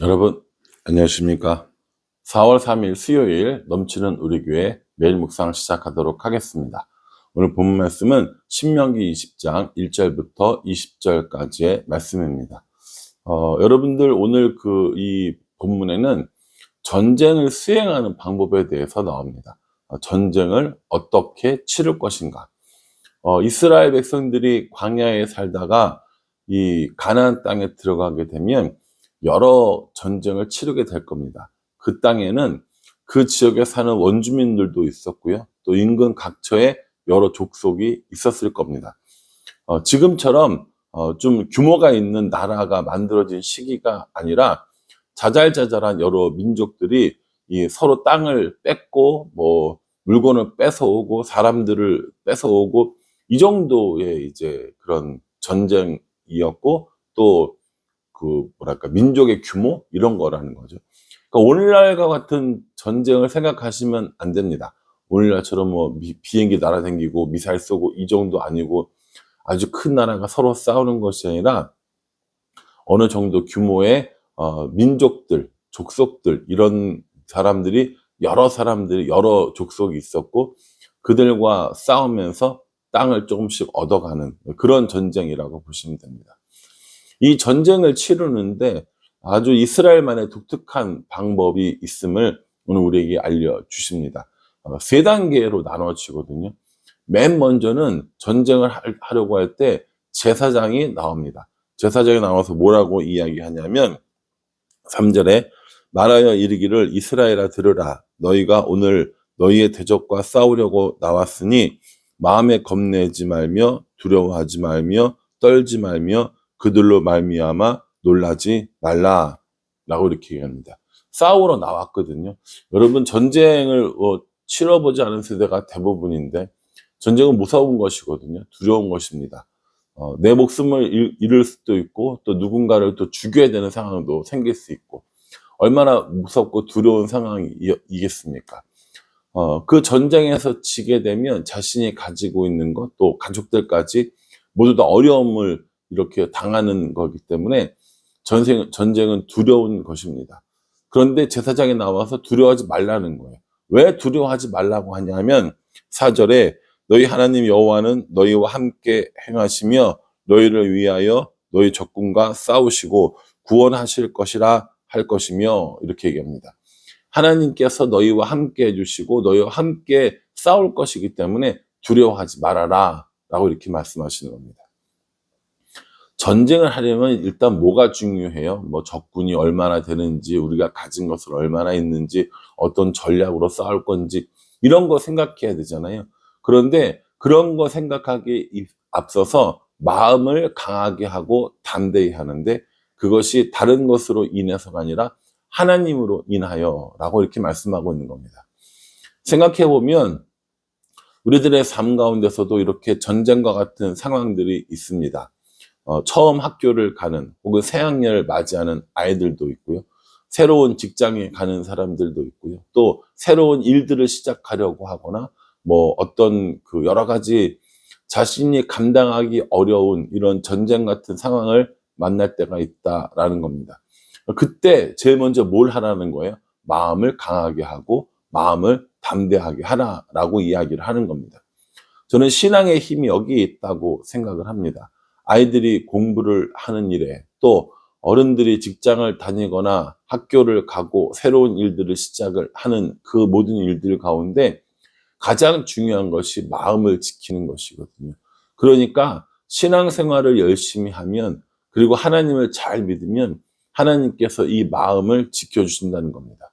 여러분 안녕하십니까? 4월 3일 수요일 넘치는 우리 교회 매일 묵상 시작하도록 하겠습니다. 오늘 본문 말씀은 신명기 20장 1절부터 20절까지의 말씀입니다. 여러분들 오늘 이 본문에는 전쟁을 수행하는 방법에 대해서 나옵니다. 전쟁을 어떻게 치를 것인가? 이스라엘 백성들이 광야에 살다가 이 가나안 땅에 들어가게 되면 여러 전쟁을 치르게 될 겁니다. 그 땅에는 그 지역에 사는 원주민들도 있었고요. 또 인근 각처에 여러 족속이 있었을 겁니다. 지금처럼 좀 규모가 있는 나라가 만들어진 시기가 아니라 자잘자잘한 여러 민족들이 이 서로 땅을 뺏고 뭐 물건을 뺏어오고 사람들을 뺏어오고 이 정도의 이제 그런 전쟁이었고 또 그 뭐랄까 민족의 규모 이런 거라는 거죠. 그러니까 오늘날과 같은 전쟁을 생각하시면 안 됩니다. 오늘날처럼 뭐 비행기 날아다니고 미사일 쏘고 이 정도 아니고 아주 큰 나라가 서로 싸우는 것이 아니라 어느 정도 규모의 민족들, 족속들 이런 사람들이 여러 족속이 있었고 그들과 싸우면서 땅을 조금씩 얻어가는 그런 전쟁이라고 보시면 됩니다. 이 전쟁을 치르는데 아주 이스라엘만의 독특한 방법이 있음을 오늘 우리에게 알려주십니다. 세 단계로 나눠지거든요. 맨 먼저는 전쟁을 하려고 할 때 제사장이 나옵니다. 제사장이 나와서 뭐라고 이야기하냐면 3절에 말하여 이르기를 이스라엘아 들으라 너희가 오늘 너희의 대적과 싸우려고 나왔으니 마음에 겁내지 말며 두려워하지 말며 떨지 말며 그들로 말미암아 놀라지 말라 라고 이렇게 얘기합니다. 싸우러 나왔거든요. 여러분 전쟁을 치러보지 않은 세대가 대부분인데 전쟁은 무서운 것이거든요. 두려운 것입니다. 내 목숨을 잃을 수도 있고 또 누군가를 또 죽여야 되는 상황도 생길 수 있고 얼마나 무섭고 두려운 상황이겠습니까? 그 전쟁에서 지게 되면 자신이 가지고 있는 것 또 가족들까지 모두 다 어려움을 이렇게 당하는 거기 때문에 전쟁은 두려운 것입니다. 그런데 제사장이 나와서 두려워하지 말라는 거예요. 왜 두려워하지 말라고 하냐면 4절에 너희 하나님 여호와는 너희와 함께 행하시며 너희를 위하여 너희 적군과 싸우시고 구원하실 것이라 할 것이며 이렇게 얘기합니다. 하나님께서 너희와 함께 해주시고 너희와 함께 싸울 것이기 때문에 두려워하지 말아라 라고 이렇게 말씀하시는 겁니다. 전쟁을 하려면 일단 뭐가 중요해요? 뭐 적군이 얼마나 되는지 우리가 가진 것을 얼마나 있는지 어떤 전략으로 싸울 건지 이런 거 생각해야 되잖아요. 그런데 그런 거 생각하기 앞서서 마음을 강하게 하고 담대히 하는데 그것이 다른 것으로 인해서가 아니라 하나님으로 인하여 라고 이렇게 말씀하고 있는 겁니다. 생각해 보면 우리들의 삶 가운데서도 이렇게 전쟁과 같은 상황들이 있습니다. 처음 학교를 가는 혹은 새학년을 맞이하는 아이들도 있고요. 새로운 직장에 가는 사람들도 있고요. 또 새로운 일들을 시작하려고 하거나 뭐 어떤 그 여러 가지 자신이 감당하기 어려운 이런 전쟁 같은 상황을 만날 때가 있다라는 겁니다. 그때 제일 먼저 뭘 하라는 거예요? 마음을 강하게 하고 마음을 담대하게 하라라고 이야기를 하는 겁니다. 저는 신앙의 힘이 여기에 있다고 생각을 합니다. 아이들이 공부를 하는 일에 또 어른들이 직장을 다니거나 학교를 가고 새로운 일들을 시작을 하는 그 모든 일들 가운데 가장 중요한 것이 마음을 지키는 것이거든요. 그러니까 신앙생활을 열심히 하면 그리고 하나님을 잘 믿으면 하나님께서 이 마음을 지켜주신다는 겁니다.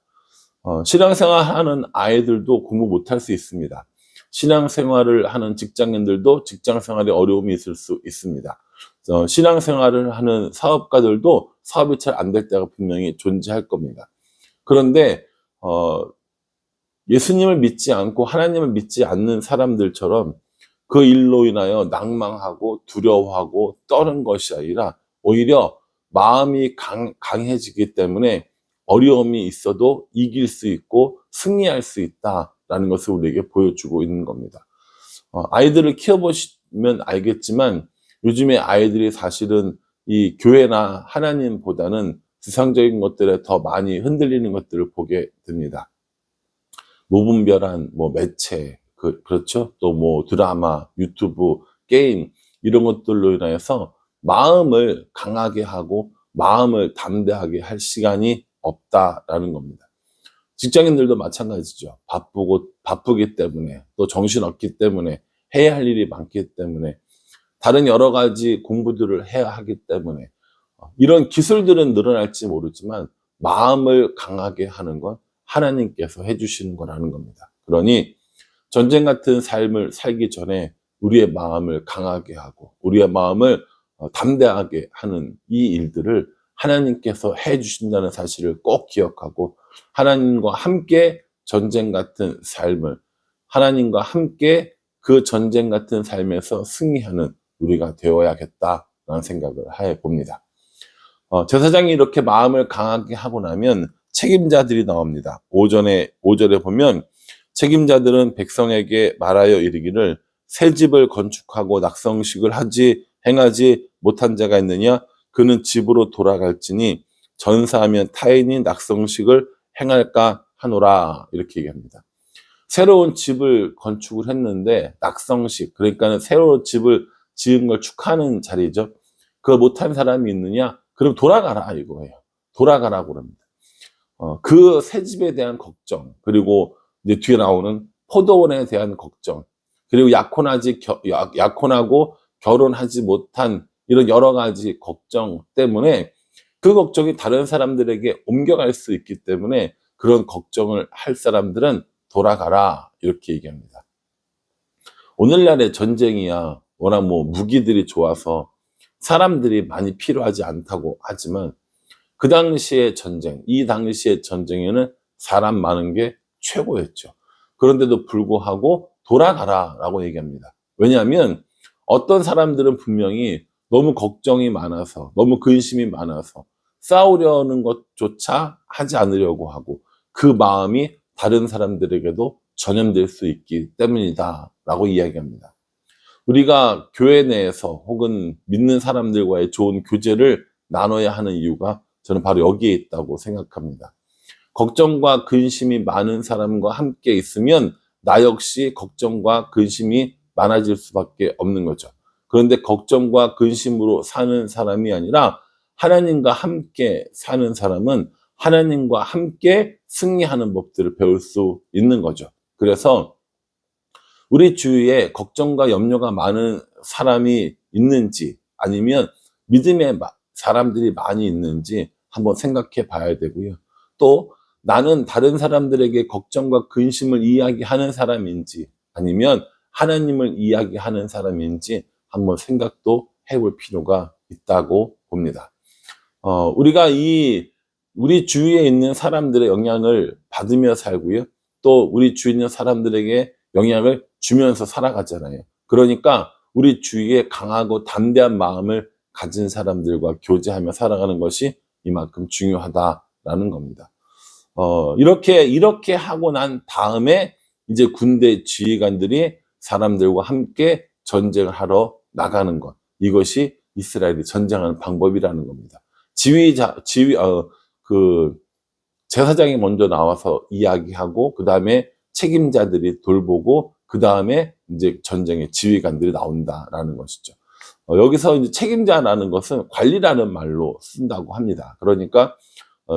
신앙생활 하는 아이들도 공부 못할 수 있습니다. 신앙생활을 하는 직장인들도 직장생활에 어려움이 있을 수 있습니다. 신앙생활을 하는 사업가들도 사업이 잘 안 될 때가 분명히 존재할 겁니다. 그런데 예수님을 믿지 않고 하나님을 믿지 않는 사람들처럼 그 일로 인하여 낭망하고 두려워하고 떠는 것이 아니라 오히려 마음이 강해지기 때문에 어려움이 있어도 이길 수 있고 승리할 수 있다라는 것을 우리에게 보여주고 있는 겁니다. 아이들을 키워보시면 알겠지만 요즘에 아이들이 사실은 이 교회나 하나님보다는 세상적인 것들에 더 많이 흔들리는 것들을 보게 됩니다. 무분별한 매체, 그렇죠? 또 드라마, 유튜브, 게임, 이런 것들로 인해서 마음을 강하게 하고 마음을 담대하게 할 시간이 없다라는 겁니다. 직장인들도 마찬가지죠. 바쁘기 때문에, 또 정신없기 때문에, 해야 할 일이 많기 때문에, 다른 여러 가지 공부들을 해야 하기 때문에, 이런 기술들은 늘어날지 모르지만 마음을 강하게 하는 건 하나님께서 해주시는 거라는 겁니다. 그러니 전쟁 같은 삶을 살기 전에 우리의 마음을 강하게 하고 우리의 마음을 담대하게 하는 이 일들을 하나님께서 해주신다는 사실을 꼭 기억하고, 하나님과 함께 전쟁 같은 삶을, 하나님과 함께 그 전쟁 같은 삶에서 승리하는 우리가 되어야겠다라는 생각을 해봅니다. 제사장이 이렇게 마음을 강하게 하고 나면 책임자들이 나옵니다. 5절에 보면 책임자들은 백성에게 말하여 이르기를, 새 집을 건축하고 낙성식을 행하지 못한 자가 있느냐? 그는 집으로 돌아갈지니 전사하면 타인이 낙성식을 행할까 하노라. 이렇게 얘기합니다. 새로운 집을 건축을 했는데 낙성식, 그러니까는 새로운 집을 지은 걸 축하하는 자리죠. 그걸 못한 사람이 있느냐? 그럼 돌아가라 이거예요. 돌아가라고 그럽니다. 그 새 집에 대한 걱정, 그리고 이제 뒤에 나오는 포도원에 대한 걱정, 그리고 약혼하고 결혼하지 못한 이런 여러 가지 걱정 때문에 그 걱정이 다른 사람들에게 옮겨갈 수 있기 때문에 그런 걱정을 할 사람들은 돌아가라 이렇게 얘기합니다. 오늘날의 전쟁이야 워낙 무기들이 좋아서 사람들이 많이 필요하지 않다고 하지만 그 당시의 전쟁, 이 당시의 전쟁에는 사람 많은 게 최고였죠. 그런데도 불구하고 돌아가라라고 얘기합니다. 왜냐하면 어떤 사람들은 분명히 너무 걱정이 많아서, 너무 근심이 많아서 싸우려는 것조차 하지 않으려고 하고 그 마음이 다른 사람들에게도 전염될 수 있기 때문이다라고 이야기합니다. 우리가 교회 내에서 혹은 믿는 사람들과의 좋은 교제를 나눠야 하는 이유가 저는 바로 여기에 있다고 생각합니다. 걱정과 근심이 많은 사람과 함께 있으면 나 역시 걱정과 근심이 많아질 수밖에 없는 거죠. 그런데 걱정과 근심으로 사는 사람이 아니라 하나님과 함께 사는 사람은 하나님과 함께 승리하는 법들을 배울 수 있는 거죠. 그래서 우리 주위에 걱정과 염려가 많은 사람이 있는지, 아니면 믿음의 사람들이 많이 있는지 한번 생각해 봐야 되고요. 또 나는 다른 사람들에게 걱정과 근심을 이야기하는 사람인지 아니면 하나님을 이야기하는 사람인지 한번 생각도 해볼 필요가 있다고 봅니다. 우리가 우리 주위에 있는 사람들의 영향을 받으며 살고요. 또 우리 주위에 있는 사람들에게 영향을 주면서 살아가잖아요. 그러니까 우리 주위에 강하고 담대한 마음을 가진 사람들과 교제하며 살아가는 것이 이만큼 중요하다라는 겁니다. 이렇게 하고 난 다음에 이제 군대 지휘관들이 사람들과 함께 전쟁을 하러 나가는 것, 이것이 이스라엘이 전쟁하는 방법이라는 겁니다. 제사장이 먼저 나와서 이야기하고 그 다음에 책임자들이 돌보고 그 다음에 이제 전쟁의 지휘관들이 나온다라는 것이죠. 여기서 이제 책임자라는 것은 관리라는 말로 쓴다고 합니다. 그러니까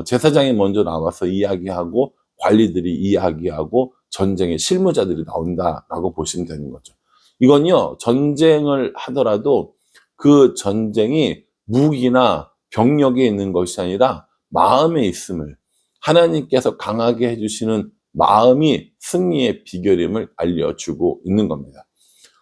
제사장이 먼저 나와서 이야기하고 관리들이 이야기하고 전쟁의 실무자들이 나온다라고 보시면 되는 거죠. 이건요, 전쟁을 하더라도 그 전쟁이 무기나 병력에 있는 것이 아니라 마음에 있음을, 하나님께서 강하게 해주시는 마음이 승리의 비결임을 알려주고 있는 겁니다.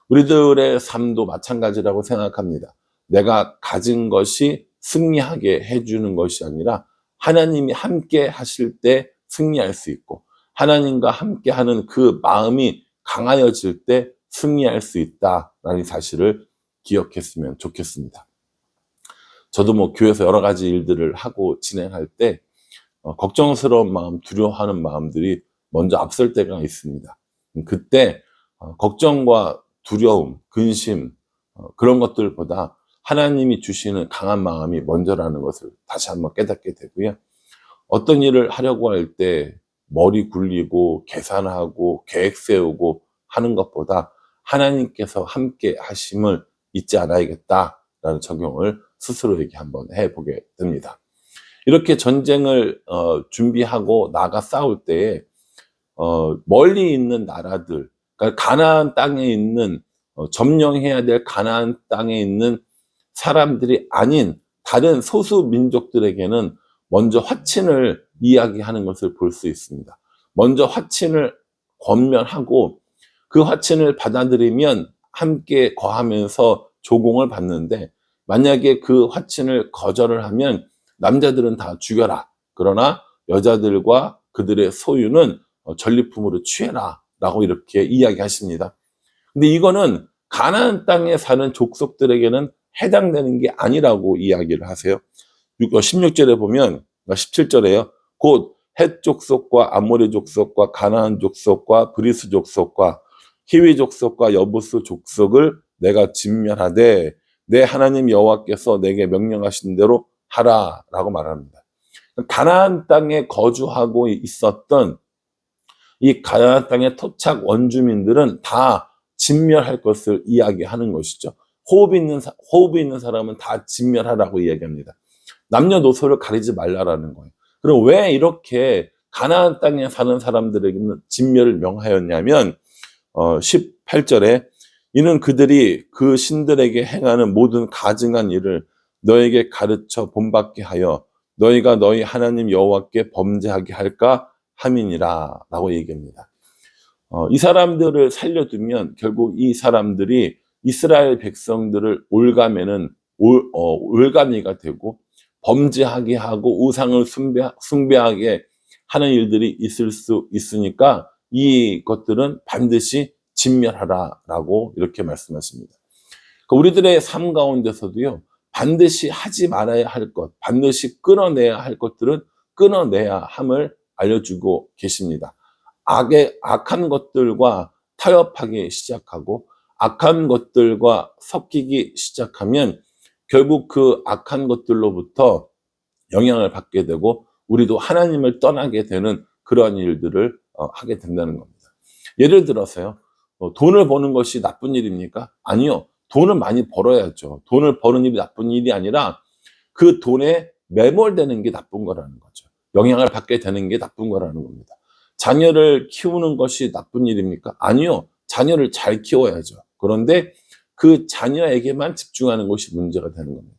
우리들의 삶도 마찬가지라고 생각합니다. 내가 가진 것이 승리하게 해주는 것이 아니라 하나님이 함께 하실 때 승리할 수 있고 하나님과 함께 하는 그 마음이 강하여질 때 승리할 수 있다라는 사실을 기억했으면 좋겠습니다. 저도 교회에서 여러 가지 일들을 하고 진행할 때 걱정스러운 마음, 두려워하는 마음들이 먼저 앞설 때가 있습니다. 그때 걱정과 두려움, 근심, 그런 것들보다 하나님이 주시는 강한 마음이 먼저라는 것을 다시 한번 깨닫게 되고요. 어떤 일을 하려고 할 때 머리 굴리고 계산하고 계획 세우고 하는 것보다 하나님께서 함께 하심을 잊지 않아야겠다라는 적용을 스스로에게 한번 해보게 됩니다. 이렇게 전쟁을 준비하고 나가 싸울 때에 멀리 있는 나라들, 그러니까 가나안 땅에 있는 점령해야 될 가나안 땅에 있는 사람들이 아닌 다른 소수 민족들에게는 먼저 화친을 이야기하는 것을 볼 수 있습니다. 먼저 화친을 권면하고 그 화친을 받아들이면 함께 거하면서 조공을 받는데, 만약에 그 화친을 거절을 하면 남자들은 다 죽여라. 그러나 여자들과 그들의 소유는 전리품으로 취해라. 라고 이렇게 이야기하십니다. 근데 이거는 가나안 땅에 사는 족속들에게는 해당되는 게 아니라고 이야기를 하세요. 16절에 보면, 17절에요. 곧 헷 족속과 아모리 족속과 가나안 족속과 브리스 족속과 히위 족속과 여부스 족속을 내가 진멸하되 내 하나님 여호와께서 내게 명령하신 대로 하라라고 말합니다. 가나안 땅에 거주하고 있었던 이 가나안 땅의 토착 원주민들은 다 진멸할 것을 이야기하는 것이죠. 호흡이 있는 사람은 다 진멸하라고 이야기합니다. 남녀노소를 가리지 말라라는 거예요. 그럼 왜 이렇게 가나안 땅에 사는 사람들에게는 진멸을 명하였냐면 18절에 이는 그들이 그 신들에게 행하는 모든 가증한 일을 너에게 가르쳐 본받게 하여 너희가 너희 하나님 여호와께 범죄하게 할까 함이니라 라고 얘기합니다. 이 사람들을 살려두면 결국 이 사람들이 이스라엘 백성들을 올가미가 되고 범죄하게 하고 우상을 숭배하게 하는 일들이 있을 수 있으니까 이것들은 반드시 진멸하라라고 이렇게 말씀하십니다. 우리들의 삶 가운데서도요, 반드시 하지 말아야 할 것, 반드시 끊어내야 할 것들은 끊어내야 함을 알려주고 계십니다. 악한 것들과 타협하기 시작하고 악한 것들과 섞이기 시작하면 결국 그 악한 것들로부터 영향을 받게 되고 우리도 하나님을 떠나게 되는 그러한 일들을 하게 된다는 겁니다. 예를 들어서요, 돈을 버는 것이 나쁜 일입니까? 아니요. 돈을 많이 벌어야죠. 돈을 버는 일이 나쁜 일이 아니라 그 돈에 매몰되는 게 나쁜 거라는 거죠. 영향을 받게 되는 게 나쁜 거라는 겁니다. 자녀를 키우는 것이 나쁜 일입니까? 아니요. 자녀를 잘 키워야죠. 그런데 그 자녀에게만 집중하는 것이 문제가 되는 겁니다.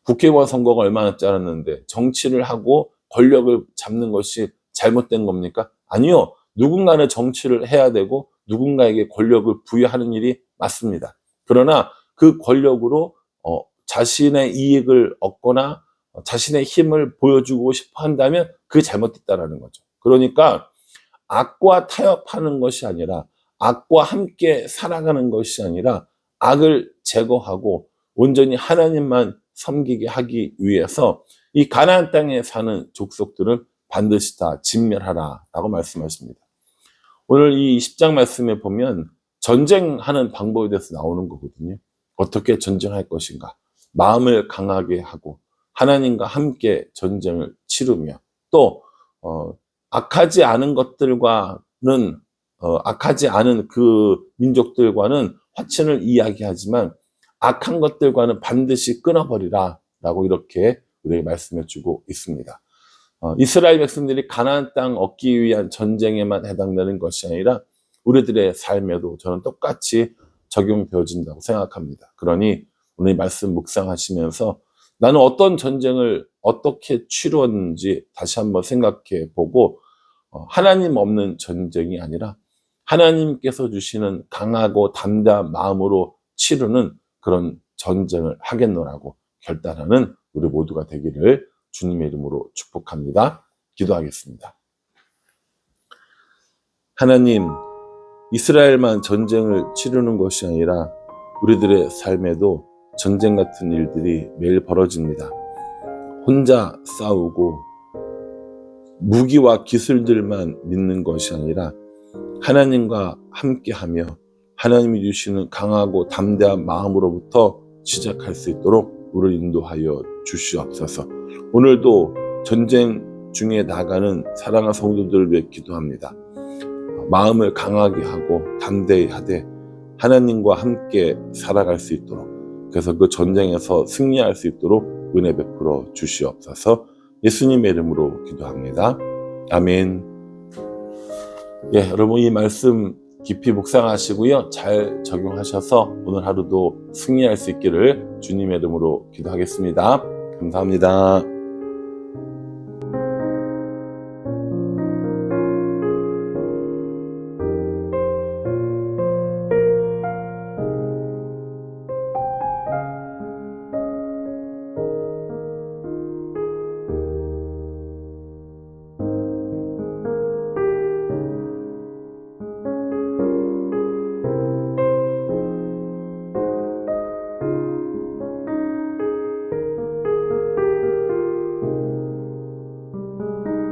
국회의원 선거가 얼마 남지 않았는데 정치를 하고 권력을 잡는 것이 잘못된 겁니까? 아니요. 누군가는 정치를 해야 되고 누군가에게 권력을 부여하는 일이 맞습니다. 그러나 그 권력으로 자신의 이익을 얻거나 자신의 힘을 보여주고 싶어 한다면 그게 잘못됐다는 거죠. 그러니까 악과 타협하는 것이 아니라 악과 함께 살아가는 것이 아니라 악을 제거하고 온전히 하나님만 섬기게 하기 위해서 이 가나안 땅에 사는 족속들은 반드시 다 진멸하라라고 말씀하십니다. 오늘 이 10장 말씀에 보면 전쟁하는 방법에 대해서 나오는 거거든요. 어떻게 전쟁할 것인가? 마음을 강하게 하고 하나님과 함께 전쟁을 치르며 또 악하지 않은 것들과는 악하지 않은 그 민족들과는 화친을 이야기하지만 악한 것들과는 반드시 끊어버리라 라고 이렇게 우리에게 말씀해 주고 있습니다. 이스라엘 백성들이 가나안 땅 얻기 위한 전쟁에만 해당되는 것이 아니라 우리들의 삶에도 저는 똑같이 적용되어진다고 생각합니다. 그러니 오늘 말씀 묵상하시면서 나는 어떤 전쟁을 어떻게 치루었는지 다시 한번 생각해 보고 하나님 없는 전쟁이 아니라 하나님께서 주시는 강하고 담대한 마음으로 치르는 그런 전쟁을 하겠노라고 결단하는 우리 모두가 되기를 주님의 이름으로 축복합니다. 기도하겠습니다. 하나님, 이스라엘만 전쟁을 치르는 것이 아니라 우리들의 삶에도 전쟁 같은 일들이 매일 벌어집니다. 혼자 싸우고 무기와 기술들만 믿는 것이 아니라 하나님과 함께하며 하나님이 주시는 강하고 담대한 마음으로부터 시작할 수 있도록 우리를 인도하여 주시옵소서. 오늘도 전쟁 중에 나가는 사랑하는 성도들을 위해 기도합니다. 마음을 강하게 하고 담대히 하되 하나님과 함께 살아갈 수 있도록, 그래서 그 전쟁에서 승리할 수 있도록 은혜 베풀어 주시옵소서. 예수님의 이름으로 기도합니다. 아멘. 예, 여러분 이 말씀 깊이 묵상하시고요. 잘 적용하셔서 오늘 하루도 승리할 수 있기를 주님의 이름으로 기도하겠습니다. 감사합니다.